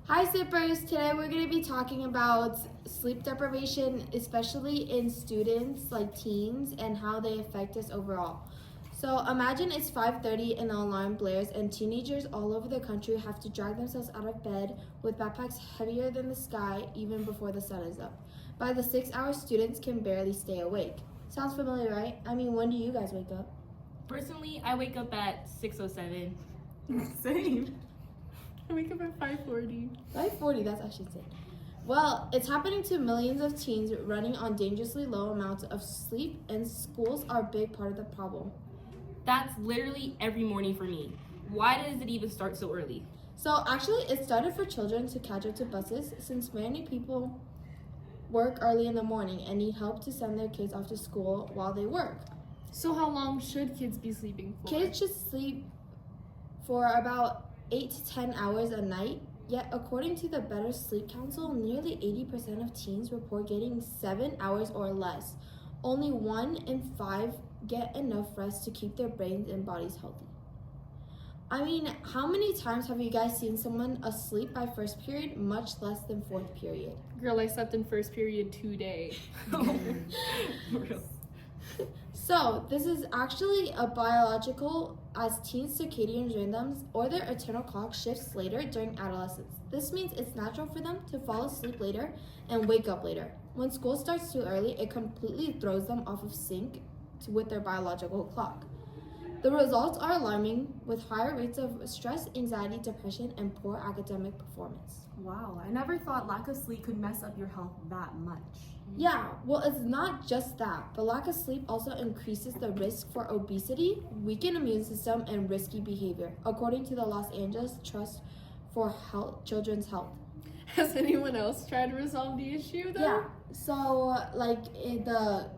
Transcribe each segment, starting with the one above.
Hi Sippers! Today we're going to be talking about sleep deprivation, especially in students like teens, and how they affect us overall. So imagine it's 5:30 and the alarm blares and teenagers all over the country have to drag themselves out of bed with backpacks heavier than the sky even before the sun is up. By the 6 hours, students can barely stay awake. Sounds familiar, right? I mean, when do you guys wake up? Personally, I wake up at 6:07. Same. I wake up at 5:40. 5:40, that's actually insane. Well, it's happening to millions of teens running on dangerously low amounts of sleep, and schools are a big part of the problem. That's literally every morning for me. Why does it even start so early? So actually, it started for children to catch up to buses since many people work early in the morning and need help to send their kids off to school while they work. So how long should kids be sleeping for? Kids should sleep for about 8 to 10 hours a night, yet according to the Better Sleep Council, nearly 80% of teens report getting 7 hours or less. Only 1 in 5 get enough rest to keep their brains and bodies healthy. I mean, how many times have you guys seen someone asleep by first period, much less than fourth period? Girl, I slept in first period today. For real. So, this is actually a biological, as teens' circadian rhythms or their internal clock shifts later during adolescence. This means it's natural for them to fall asleep later and wake up later. When school starts too early, it completely throws them off of sync with their biological clock. The results are alarming, with higher rates of stress, anxiety, depression, and poor academic performance. Wow, I never thought lack of sleep could mess up your health that much. Yeah, well, it's not just that. The lack of sleep also increases the risk for obesity, weakened immune system, and risky behavior, according to the Los Angeles Trust for Children's Health. Has anyone else tried to resolve the issue though? Yeah, so in the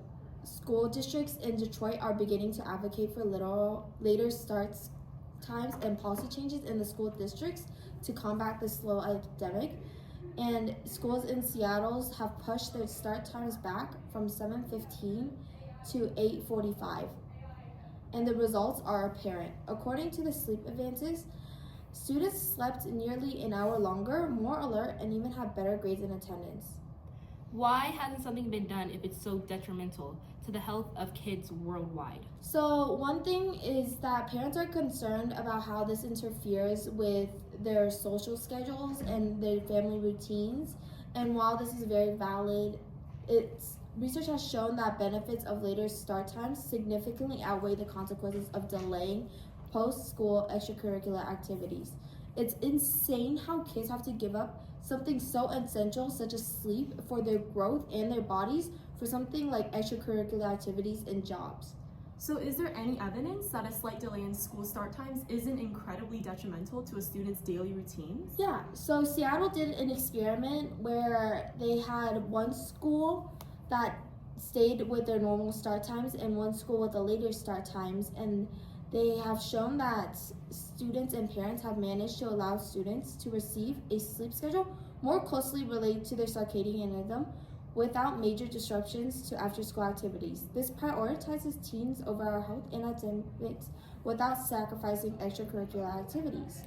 school districts in Detroit are beginning to advocate for later start times and policy changes in the school districts to combat the slow epidemic. And schools in Seattle have pushed their start times back from 7:15 to 8:45. And the results are apparent. According to the sleep advances, students slept nearly an hour longer, more alert, and even had better grades and attendance. Why hasn't something been done if it's so detrimental to the health of kids worldwide? So one thing is that parents are concerned about how this interferes with their social schedules and their family routines. And while this is very valid, research has shown that benefits of later start times significantly outweigh the consequences of delaying post-school extracurricular activities. It's insane how kids have to give up something so essential such as sleep for their growth and their bodies for something like extracurricular activities and jobs. So is there any evidence that a slight delay in school start times isn't incredibly detrimental to a student's daily routines? Yeah, so Seattle did an experiment where they had one school that stayed with their normal start times and one school with the later start times, and they have shown that students and parents have managed to allow students to receive a sleep schedule more closely related to their circadian rhythm without major disruptions to after-school activities. This prioritizes teens over our health and academics without sacrificing extracurricular activities.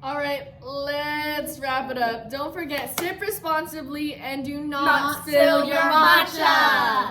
All right, let's wrap it up. Don't forget, sip responsibly and do not Not spill spill your your matcha.